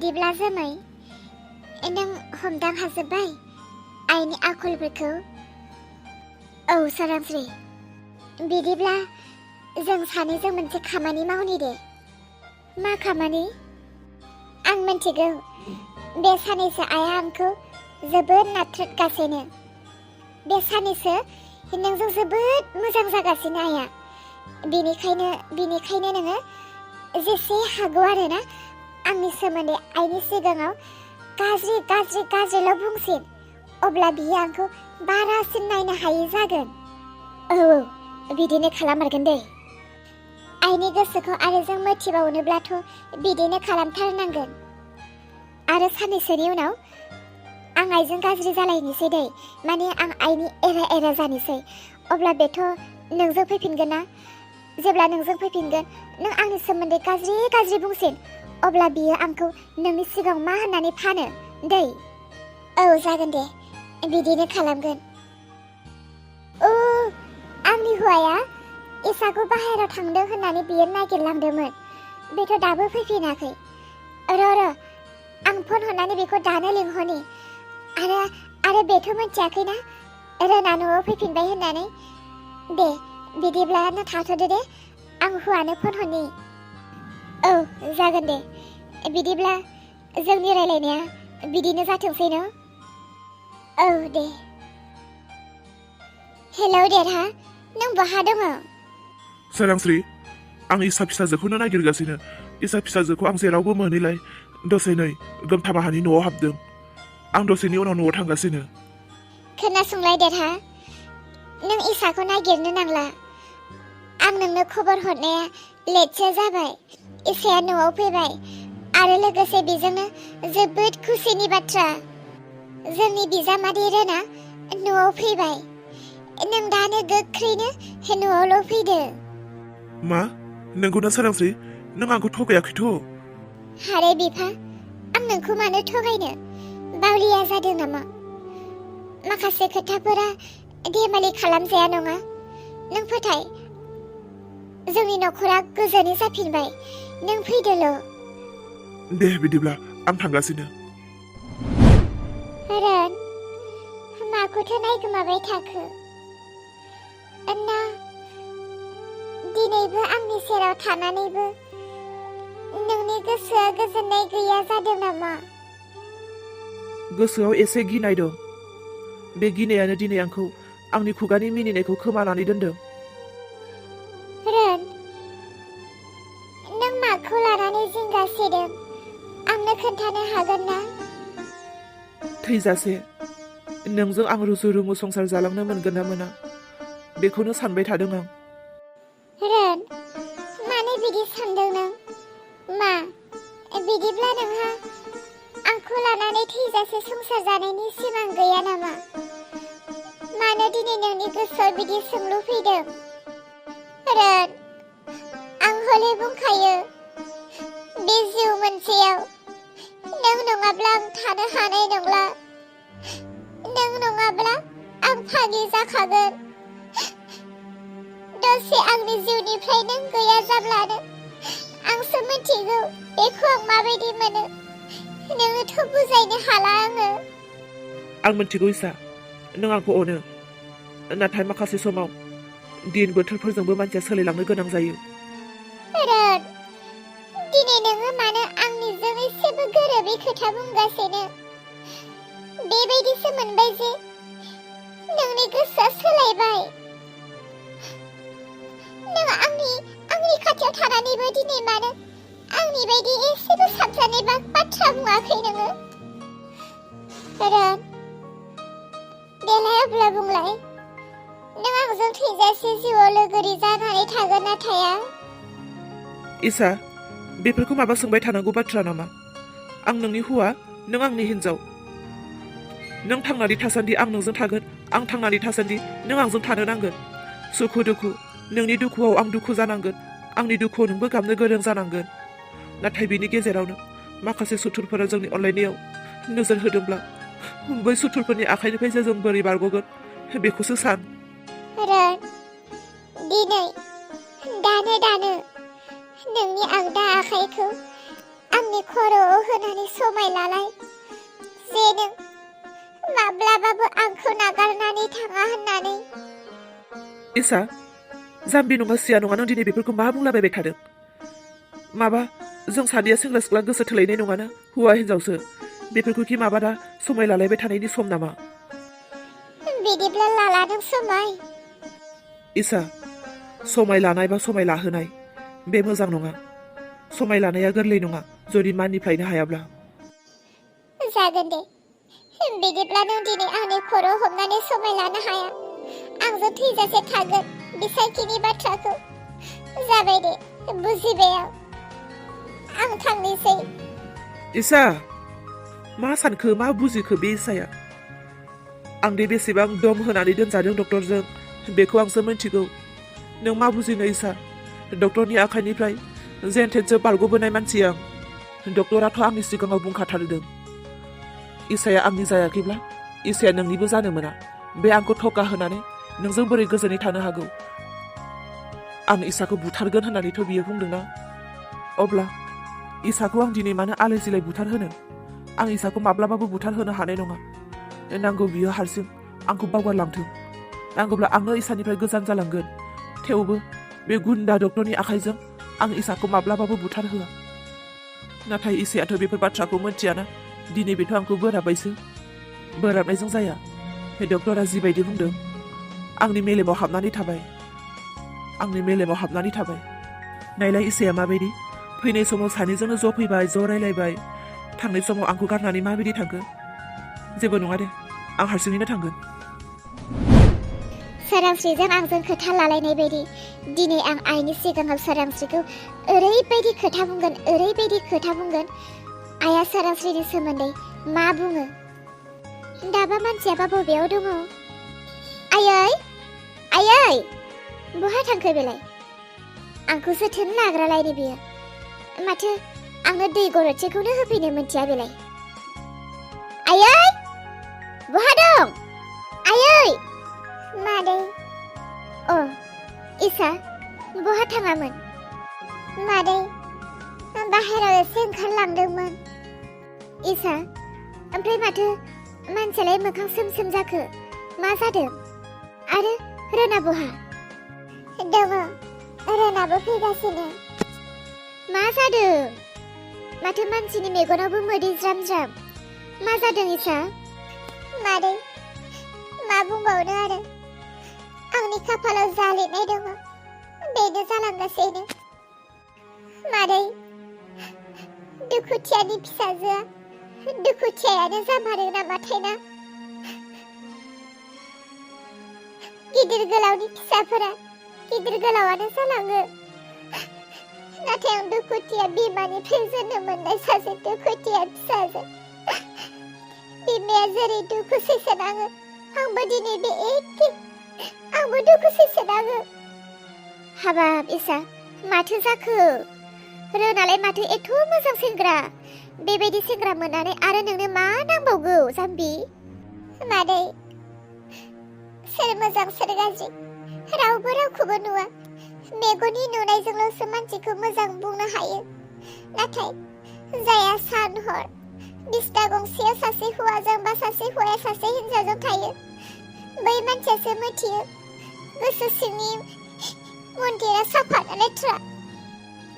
बिदिब्ला जोमै नों हमदां हाजोब्बाय आइनि आखलफोरखौ? औ सोरांस्रि, बिदिब्ला जों सानैजों मोनसे खामानि मावनि दे। मा खामानि? आं मिन्थिगौ बे सानैसो आइया आंखौ जोबोद नाथ्रोदगासिनो। बे सानैसो नोंजों जोबोद मोजां जागासिनो आइया। बिनिखायनो नोङो जेसे हागौ आरोना आंनि सोमोन्दै आइनि सिगाङाव गाज्रिल' बुंसिन, अब्ला बियो आंखौ बारासिन नायनो हायै जागोन। औ बिदिनो खालाममारगोन दे। आइनि गोसोखौ आरो जों मिथिबावनोब्लाथ' बिदिनो खालामथारनांगोन। आरो साननैसोनि उनाव आं आइजों गाज्रि जालायनोसै दै, माने आं आइनि एरा जानोसै। अब्ला बेथ' नोंजों फैफिनगोन ना? जेब्ला नोंजों फैफिनगोन नों आंनि सोमोन्दै गाज्रि बुंसिन, अब्ला बियो आंखौ नोंनि सिगाङाव मा होननानै फानो दै? औ जागोन दे, बिदिनो खालामगोन। आंनि हौवाया इसाखौ बाहेरायाव थांदों होननानै बियो नागिरलांदोंमोन। बेथ' दाबो फैफिनाखै। र' आं फन हरनानै बेखौ दानो लिंहरनि। आरो बेथ' मिथियाखैना रोना न'आव फैफिनबाय होननानै। दे बिदिब्ला नों थाथ'दो दे, आं हौवानो फन हरनि। औ जागोन दे, बिदिब्ला जोंनि रायलायनाया बिदिनो जाथोंसै न'? औ दे। हेलौ देरहा, नों बहा दङ? सोरांस्रि, आं इसा फिसाजोखौनो नागिरगासिनो। इसा फिसाजोखौ आं जेरावबो मोनैलाय दसे नै गोमथाबाहानि न'आव हाबदों। आं दसेनि उनाव न'आव थांगासिनो। खोनासंलाय देरहा, नों इसाखौ नागिरनो नांला। आं नोंनो खबर हरनाया लेटसो जाबाय। इसाया न'आव फैबाय आरो लोगोसे बेजोंनो जोबोद खुसिनि बाथ्रा, जोंनि बिजामादै रोना न'आव फैबाय। नों दानो गोख्रैनो न'आवल' फैदो। मा? नोंगौना सोरांस्रि? नों आंखौ थगायाखैथ'? हारे बिफा, आं नोंखौ मानो थगायनो? बावलिया जादों नामा? माखासे खोथाफोरा धेमालि खालामजाया नङा। नों फोथाय, जोंनि न'खरा गोजोनै जाफिनबाय। नों फैदोल'। दे बिदिब्ला आं थांगासिनो। रोन, माखौथो नायगोमाबाय थाखो? ना दिनैबो आंनि सेराव थानानैबो नोंनि गोसोआ गोजोननाय गैया जादों नामा? गोसोआव एसे गिनाय दं। बे गिनायानो दिनै आंखौ आंनि खुगानि मिनिनायखौ खोमानानै दोनदों। रोन, नों माखौ लानानै जिंगा सिदों आंनो खोन्थानो हागोन ना? थैजासे नोंजों आं रुजु रुमु संसार जालांनो मोनगोन ना मोना, बेखौनो सानबाय थादों आं। रोन, मानो बिदि सानदों नों? मा बिदिब्ला नोंहा आंखौ लानानै थैजासे संसार जानायनि सिमां गैया नामा? मानो दिनै नोंनि गोसोआव बिदि सोंलु फैदों? रोन, आं हले बुंखायो, बे जिउ मोनसेयाव नों नङाब्ला आं थानो हानाय नंला। नों नङाब्ला आं फागि जाखागोन। दसे आंनि जिउनिफ्राय नों गैया जाब्लानो आंसो मिथिगौ बेखौ आं माबायदि मोनो। नोङोथ' बुजायनो हाला आङो। आं मिथिगौ इसा, नों आंखौ अनो। नाथाय माखासे समाव दिन बोथोरफोरजोंबो मानसिया सोलायलांनो गोनां जायो। रोन, दिनै नोङो मानो आंनिजों एसेबो गोरोबै खोथा बुंगासिनो? बेबायदिसो मोनबाय जे नोंनि गोसोआ सोलायबाय। नों आंनि खाथियाव थानानैबो दिनै मानो आंनि बायदि एसेबो साबजानाय बाथ्रा बुङाखै नोङो? रोन, देलाय अब्ला बुंलाय, नों आंजों थैजासे जिउआव लोगोरि जानानै थागोन ना थाया? इसा, बेफोरखौ माबा सोंबाय थानांगौ बाथ्रा नामा? आं नोंनि हौवा, नों आंनि हिन्जाव। नों थांनानै थासान्दि आं नोंजों थागोन, आं थांनानै थासान्दि नों आंजों थानो नांगोन। सुखु दुखु, नोंनि दुखुआव आं दुखु जानांगोन, आंनि दुखुआव नोंबो गाबनो गोरों जानांगोन। नाथाय बेनि गेजेरावनो माखासे सुथुरफोरा जोंनि अनलायनायाव नोजोर होदोंब्ला बै सुथुरफोरनि आखाइनिफ्रायसो जों बोरै बारग'गोन बेखौसो सान। रोन, दिनै दानो नोंनि आगदा आखाइखौ आंनि खर'आव होनानै समाय लालाय जे नों माब्लाबाबो आंखौ नागारनानै थाङा होननानै। इसा जाम्बि नङा सिया नङा नों दिनै बेफोरखौ मा बुंलाबायबाय थादों? माबा जों सानैया सेंग्रा सिख्ला गोसो थोलायनाय नङाना हौवा हिनजावसो बेफोरखौखि माबा दा समाय लालायबाय थानायनि सम नामा? बिदिब्ला लाला नों समाय। इसा समाय लानाय बा समाय लाहोनाय बे मोजां नङा। समाय लानाया गोरलै नङा जुदि मानिफ्रायनो हायाब्ला। जागोन दे बिदिब्ला नों दिनै आंनि खर' हमनानै समाय लानो हाया आंजों थैजासे थागोन बिसायखिनि बाथ्राखौ जाबाय दे बुजिबाय आं थांनोसै। इसा मा सानखो मा बुजिखो बे इसाया? आं दे बेसेबां दम होनानै दोनजादों डक्टरजों बेखौ आंसो मिन्थिगौ। नों मा बुजिनो इसा? डक्टरनि आखाइनिफ्राय जेन थेनसो बारग'बोनाय मानसि आं। डक्टराथ' आंनि सिगाङाव बुंखाथारदों इसाया आंनि जायाखैब्ला इसाया नोंनिबो जानो मोना। बे आंखौ थका होनानै नोंजों बोरै गोजोनै थानो हागौ? आं इसाखौ बुथारगोन होननानैथ' बियो बुंदोंना। अब्ला इसाखौ आं दिनै मानो आलाय सिलाय बुथारहोनो? आं इसाखौ माब्लाबाबो बुथारहोनो हानाय नङा। नांगौ बियो हारसिं आंखौ बावगारलांथों। नांगौब्ला आंनो इसानिफ्राय गोजान जालांगोन। थेवबो बे गुन्दा डक्टरनि आखाइजों आं इसाखौ माब्लाबाबो बुथारहोआ। नाथाय इसायाथ' बेफोर बाथ्राखौ मिथियाना। दिनै बेथ' आंखौ बोराबबायसो। बोराबनायजों जाया। डक्टरा जिबायदि बुंदों आंनि मेलेमाव हाबनानै थाबाय। आंनि मेलेमाव हाबनानै थाबाय। नायलाय इसाया माबायदि? फैनाय समाव सानैजोंनो ज' फैबाय ज' रायलायबाय। थांनाय समाव आंखौ गारनानै माबायदि थांखो? जेबो नङा दे आं हारसिङैनो थांगोन। सोरांस्रिजों आंजों खोथा लालायनाय बायदि दिनै आं आइनि सिगाङाव सोरांस्रिखौ ओरैबायदि खोथा बुंगोन आइया सोरांस्रिनि सोमोन्दै मा बुङो। दाबा मानसियाबा बबेयाव दङ? आयै आयै बहा थांखो बेलाय? आंखौ जोथोन लाग्रालायनो बियो माथो आंनो दै गरदसेखौनो होफैनो मोनथिया बेलाय। आयै बहा दं? आयै मादै। अ इसा बहा थाङामोन? मादै बाहेराव एसे ओंखारलांदोंमोन। इसा ओमफ्राय माथो मानसियालाय मोखां सोम सोम जाखो? मा जादों? आरो रोना बहा? दङ रोनाबो फैगासिनो। मा जादों? माथो मानसिनि मेगनावबो मोदै ज्राम ज्राम। मा जादों इसा? मादै मा बुंबावनो आरो आंनि खाफालाव जा लिरनाय दङ बेनो जालांगासिनो। मादै दुखुथियानि फिसाजोआ दुखुथियायानो जामारो नामाथाय ना? गिदिर गोलावनि फिसाफोरा गिदिर गोलावानो जालाङो। नाथाय आं दुखुथिया बिमानिफ्राय जोनोम मोननाय सासे दुखुथिया फिसाजो। बिमाया जेरै दुखु सैसोनाङो आंबो दिनै बे एखे आंबो दुखु सैसोनाङो। हाबाब इसा माथो जाखो? रोनालाय माथो एथ' मोजां सेंग्रा। बेबायदि सेंग्रा मोननानै आरो नोंनो मा नांबावगौ जाम्बि? मादै सोर मोजां सोर गाज्रि रावबो रावखौबो नुवा। मेगननि नुनायजोंल'सो मानसिखौ मोजां बुंनो हायो। नाथाय जाया सान हर बिसना गंसेयाव सासे हौवाजों बा सासे हौवाया सासे हिनजावजों थायो बै मानसियासो मिथियो गोसो सिंनि मन्दिरा साफा ना लेथ्रा।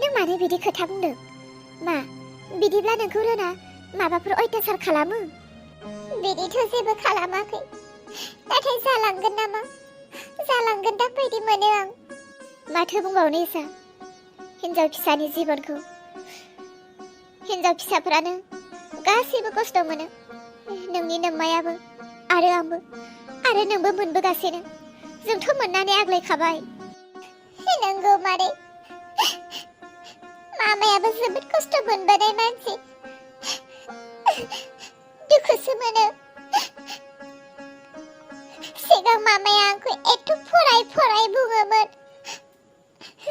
नों मानो बिदि खोथा बुंदों? मा बिदिब्ला नोंखौ रोना माबाफोर अयथासार खालामो? बिदिथ' जेबो खालामाखै। नाथाय जालांगोन नामा जालांगोन दां बायदि मोनो आं। माथो बुंबावनो इसा हिनजाव फिसानि जिबनखौ। हिनजाव फिसाफोरानो गासैबो खस्थ' मोनो। नोंनि नोम्मायाबो आरो आंबो आरो नोंबो मोनबोगासिनो। जोंथ' मोननानै आग्लायखाबाय। नंगौ मादै मामायाबो जोबोद खस्थ' मोनबोनाय मानसि। दुखुसो मोनो। सिगां मामाया आंखौ एथ' फराय बुङोमोन।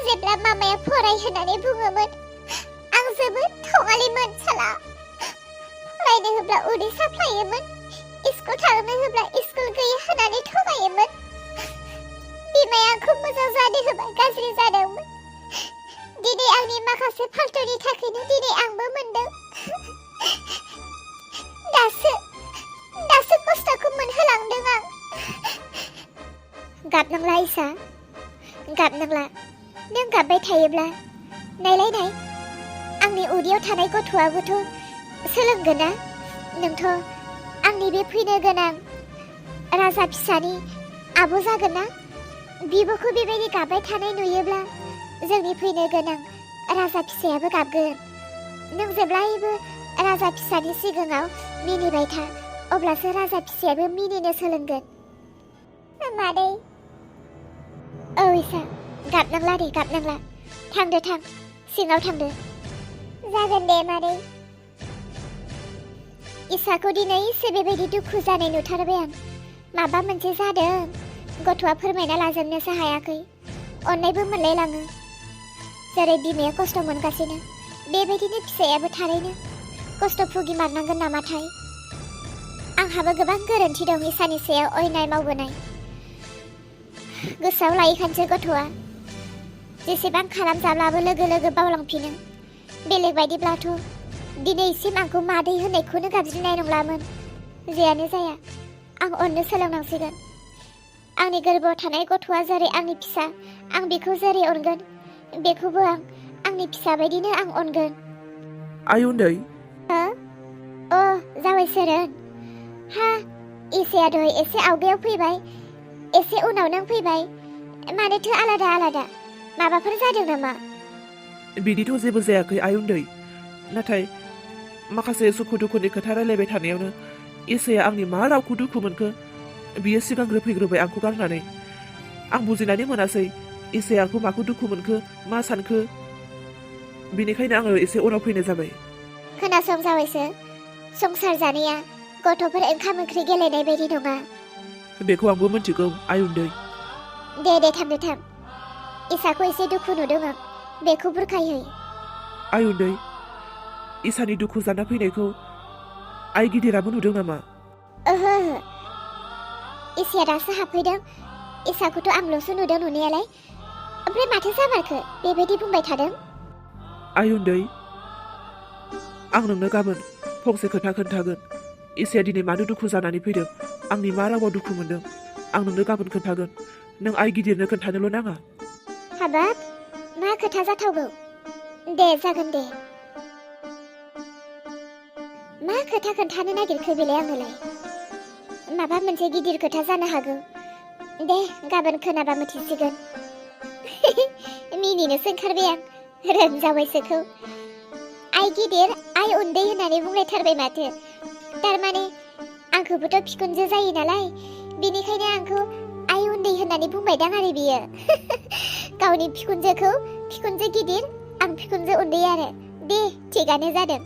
जेब्ला मामाया फराय होननानै बुङोमोन आं जोबोद थगालिमोन साला। फरायनो होब्ला उदै साफ्लायोमोन। स्कुल थांनो होब्ला स्कुल गैया होननानै थगायोमोन। बिमाया आंखौ मोजां जानो होबा गाज्रि जादोंमोन। दिनै आंनि माखासे फाल्टुनि थाखायनो दिनै आंबो मोनदों। दासो खस्थ'खौ मोनहोलांदों आं। गाबनांला इसा, गाबनांला। नों गाबबाय थायोब्ला नायलाय आंनि उदैयाव थानाय गथ'आबोथ' सोलोंगोन ना। नोंथ' आंनि बे फैनो गोनां राजा फिसानि आब' जागोन ना। बिब'खौ बेबायदि गाबबाय थानाय नुयोब्ला जोंनि फैनो गोनां राजा फिसायाबो गाबगोन। नों जेब्लायबो राजा फिसानि सिगाङाव मिनिबाय था, अब्लासो राजा फिसायाबो मिनिनो सोलोंगोन। मादै। औ इसा, गाबनांला दे, गाबनांला। थांदो, सिङाव थांदो। जागोन दे मादै। इसाखौ दिनै एसे बेबायदि दुखु जानाय नुथारबाय आं। माबा मोनसे जादों, गथ'आ फोरमायना लाजोबनोसो हायाखै। अननायबो मोनलायलाङो। जेरै बिमाया खस्थ' मोनगासिनो बेबायदिनो फिसायाबो थारैनो खस्थ' भुगिमारनांगोन नामाथाय। आंहाबो गोबां गोरोन्थि दं इसानि सायाव अयनाय मावबोनाय। गोसोआव लायैखानसो गथ'आ जेसेबां खालामजाब्लाबो लोगो बावलांफिनो। बेलेग बायदिब्लाथ' दिनैसिम आंखौ मादै होननायखौनो गाबज्रिनाय नंलामोन। जेयानो जाया, आं अननो सोलोंनांसिगोन। आंनि गोरबोआव थानाय गथ'आ जेरै आंनि फिसा, आं बेखौ जेरै अनगोन, बेखौबो आंनि फिसा बायदिनो आं अनगोन। आइ उन्दै। हो? अ, जाबाय सोरन। हा, इसाया दहाय एसे आवगायाव फैबाय, एसे उनाव नों फैबाय। मानोथो आलादा? माबाफोर जादों नामा? बिदिथ' जेबो जायाखै आइ उन्दै। नाथाय माखासे सुखु दुखुनि खोथा रायलायबाय थानायावनो इसाया आंनि मा रावखौ दुखु मोनखो बियो सिगांग्रो फैग्रोबाय आंखौ गारनानै। आं बुजिनानै मोनासै इसाया आंखौ माखौ दुखु मोनखो, मा सानखो। बिनिखायनो आङो एसे उनाव फैनाय जाबाय। खोनासं जाबायसो, संसार जानाया गथ'फोर ओंखाम ओंख्रि गेलेनाय बायदि नङा। बेखौ आंबो मिथिगौ आइ उन्दै। दे थां। इसाखौ एसे दुखु नुदों आं, बेखौ बुरखायहै। आइ उन्दै, इसानि दुखु जाना फैनायखौ आइ गिदिराबो नुदों नामा? ओहो, इसाया दासो हाबफैदों। इसाखौथ' आंल'सो नुदों नुनायालाय। ओमफ्राय माथो जामारखो बेबायदि बुंबाय थादों? आइ उन्दै, आं नोंनो गाबोन फंसे खोथा खोन्थागोन। इसाया दिनै मानो दुखु जानानै फैदों, आंनि मा रावाव दुखु मोनदों, आं नोंनो गाबोन खोन्थागोन। नों आइ गिदिरनो खोन्थानोल' नाङा। हाबाब, मा खोथा जाथावगौ? दे, जागोन दे। मा खोथा खोन्थानो नागिरखो बेलाय आंनोलाय? माबा मोनसे गिदिर खोथा जानो हागौ। दे, गाबोन खोनाबा मिथिसिगोन। मिनिनोसो ओंखारबाय आं रोंजाबायसोखौ। आइ गिदिर, आइ उन्दै होननानै बुंलायथारबाय माथो। थारमाने आंखौबोथ' बिखुनजो जायो नालाय, बेनिखायनो आंखौ आइ उन्दै होननानै बुंबायदां आरो बियो। गावनि बिखुनजोखौ बिखुनजो गिदिर, आं बिखुनजो उन्दै आरो। दे, थिगानो जादों।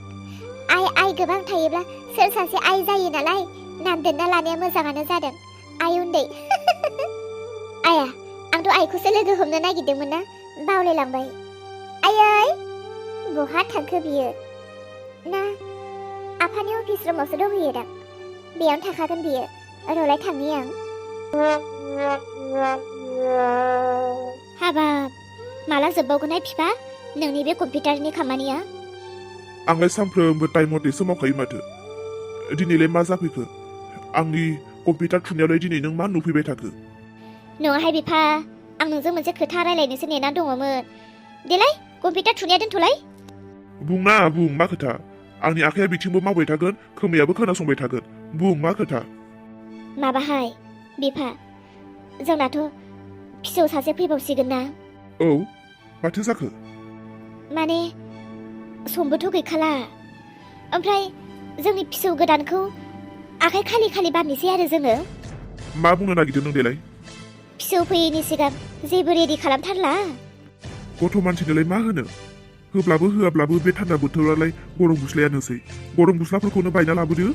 आइ गोबां थायोब्ला सोर सासे आइ जायो नालाय, नाम दोनना लानाया मोजाङानो जादों। आइ उन्दै। आया, आंथ' आइखौसो लोगो हमनो नागिरदोंमोन ना, बावलायलांबाय। आयै, बहा थांखो बियो? ना आफानि अफिस रुमावसो दंहैयो दां। बेयावनो थाखागोन बियो। रलाय थांनि आं। हाबाब, माला जोबबावगोनहाय बिफा नोंनि बे कम्पिउटारनि खामानिया? आंलाय सानफ्रोमबो टाइम मथेसो मावखायो माथो। दिनैलाय मा जाफैखो? आंनि कम्पिउटार थुनायावलाय दिनै नों मा नुफैबाय थाखो? नङाहाय बिफा, आं नोंजों मोनसे खोथा रायलायनोसो नेना दङमोन। देलाय, कम्पिउटार थुनाया दोनथ'लाय। बुं मा खोथा? आंनि आखाइया बिथिंबो मावबाय थागोन, खोमायाबो खोनासंबाय थागोन। बुं, मा खोथा? माबाहाय बिफा, जोंनाथ' फिसौ सासे फैबावसिगोन ना। औ, माथो जाखो? माने समबोथ' गैखाला। ओमफ्राय जोंनि फिसौ गोदानखौ आखाइ खालि बाननोसै आरो जोङो। मा बुंनो नागिरदों नों देलाय? फिसौ फैयैनि सिगां जेबो रेडि खालामथारला। गथ' मानसिनोलाय मा होनो? होब्लाबो होआब्लाबो बे थान्दा बोथोरालाय गरम गुस्लायानोसै। गरम गुस्लाफोरखौनो बायना लाबोदो।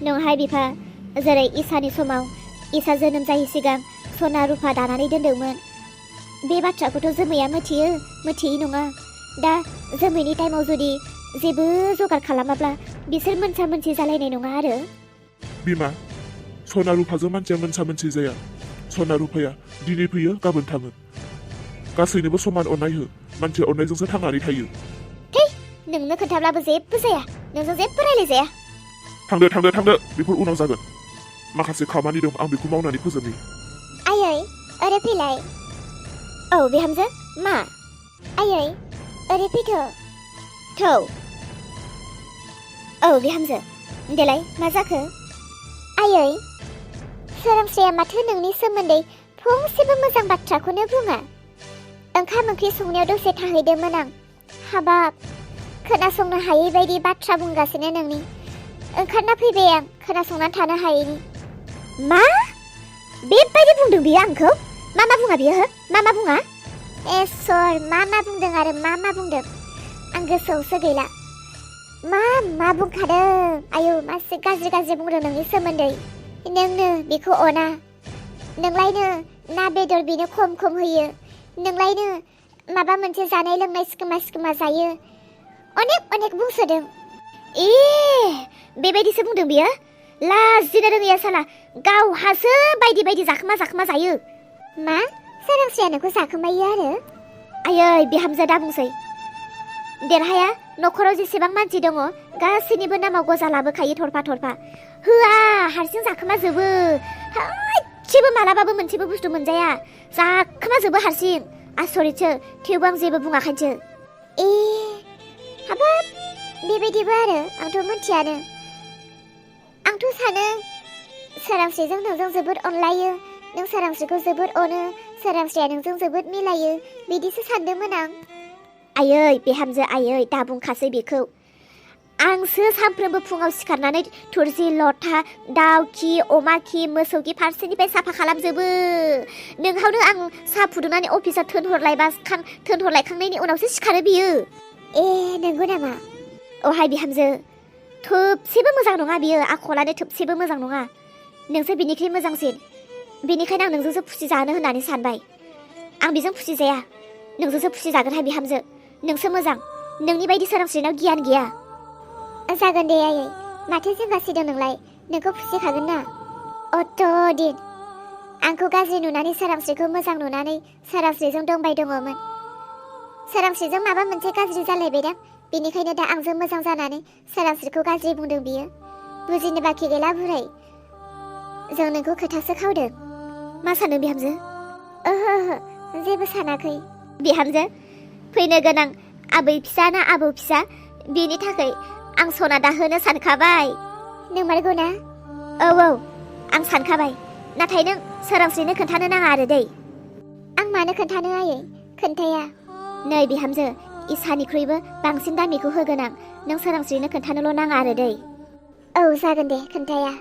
नङाहाय बिफा, जेरै इसानि समाव इसा जोनोम जायै सिगां सना रुफा दानानै दोनदोंमोन, बे बाथ्राखौथ' जोमैया मिथियै नङा। दा जोमैनि टाइमाव जुदि जेबो जगार खालामाब्ला बिसोर मोनसा मोनसि जालायनाय नङा आरो। बिमा, सना रुफाजों मानसिया मोनसा मोनसि जाया। सना रुफाया दिनै फैयो, गाबोन थाङो। गासैनोबो समान अननाय हो। मानसिया अननायजोंसो थांनानै थायो। थै नोंनो खोन्थाब्लाबो जेबो जाया नोंजों जेबो रायलायजाया। थांदो बेफोर उनाव जागोन। माखासे खामानि दं आं बेखौ मावनानै फोजोबनि। आयै ओरै फैलाय। औ बिहामजो मा? आयै ओरै फैथ' थौ। औ बिहामजो देलाय मा जाखो? आयै सोरांस्रिया माथो नोंनि सोमोन्दै फंसेबो मोजां बाथ्राखौनो बुङा। ओंखाम ओंख्रि संनायाव दसे थाहैदोंमोन आं। हाबाब खोनासंनो हायै बायदि बाथ्रा बुंगासिनो नोंनि। ओंखारना फैबाय आं खोनासंना थानो हायैनि। मा? बेबायदि बुंदों बियो आंखौ? मा बुङा बियो हो? मा बुङा? एसर मा बुंदों आरो मा बुंदों? आं गोसोआवसो गैला। मा बुंखादों? आयौ मासे गाज्रि बुंदों नोंनि सोमोन्दै। नोंनो बेखौ अना। नोंलायनो ना बेदर बेनो खम होयो। नोंलायनो माबा मोनसे जानाय लोंनाय सिखोमा जायो। अनेक बुंसोदों। ए बेबायदिसो बुंदों बियो? लाजिनो रोङैया साला गावहासो बायदि जाखोमा जायो। मा? सोरांस्रिया नोंखौ जाखोमायो आरो? आयै बिहामजो दा बुंसै। देरहाया न'खराव जेसेबां मानसि दङ गासैनिबो नामाव गजा लाबोखायो थरफा। होआ हारसिं जाखोमाजोबो। हायसेबो मालाबाबो मोनसेबो बुस्थु मोनजाया। जाखोमाजोबो हारसिं। आसरितसो थेवबो आं जेबो बुङाखैसो। ए हाबाब बेबायदिबो आरो आंथ' मिथियानो। आंथ' सानो सोरांस्रिजों नोंजों जोबोद अनलायो। नों सोरांस्रिखौ जोबोद अनो। सोरांस्रिया नोंजों जोबोद मिलायो बिदिसो सानदोंमोन आं। आयै बिहामजो आयै दा बुंखासै बेखौ। आंसो सानफ्रोमबो फुङाव सिखारनानै थुरसि लथा दाउ खि अमा खि मोसौ खि फारसेनिफ्राय साफा खालामजोबो। नोंहावनो आं साहा फुदुंनानै अफिसाव थोनहरलायखांनायनि उनावसो सिखारो बियो। ए नंगौ नामा? अहाय बिहामजो थोबसेबो मोजां नङा बियो। आखलानो थोबसेबो मोजां नङा। नोंसो बिनिख्रुइ मोजांसिन। बेनिखायनो आं नोंजोंसो खुसि जानो होननानै सानबाय। आं बेजों खुसि जाया। नोंजोंसो खुसि जागोनहाय बिहामजो। नोंसो मोजां। नोंनि बायदि सोरांस्रिनाव गियान गैया। जागोन दे आयै माथो जिंगासिदों नोंलाय? नोंखौ खुसिखागोन ना। अत दिन आंखौ गाज्रि नुनानै सोरांस्रिखौ मोजां नुनानै सोरांस्रिजों दंबाय दङमोन। सोरांस्रिजों माबा मोनसे गाज्रि जालायबायदां। बेनिखायनो दा आंजों मोजां जानानै सोरांस्रिखौ गाज्रि बुंदों बियो। बुजिनो बाखि गैला बुरै। जों नोंखौ खोथासो खावदों। मा सानो बिहामजो? ओहो जेबो सानाखै। बिहामजो फैनो गोनां आबै फिसा ना आबौ फिसा बेनि थाखाय आं सना दाहोनो सानखाबाय। नोंमारगौ ना? औ आं सानखाबाय। नाथाय नों सोरांस्रिनो खोन्थानो नाङा आरो दै। आं मानो खोन्थानो आयै? खोन्थाया। नै बिहामजो इसानिख्रुइबो बांसिन दामिखौ होगोन आं। नों सोरांस्रिनो खोन्थानोल' नाङा आरो दै। औ जागोन दे खोन्थाया।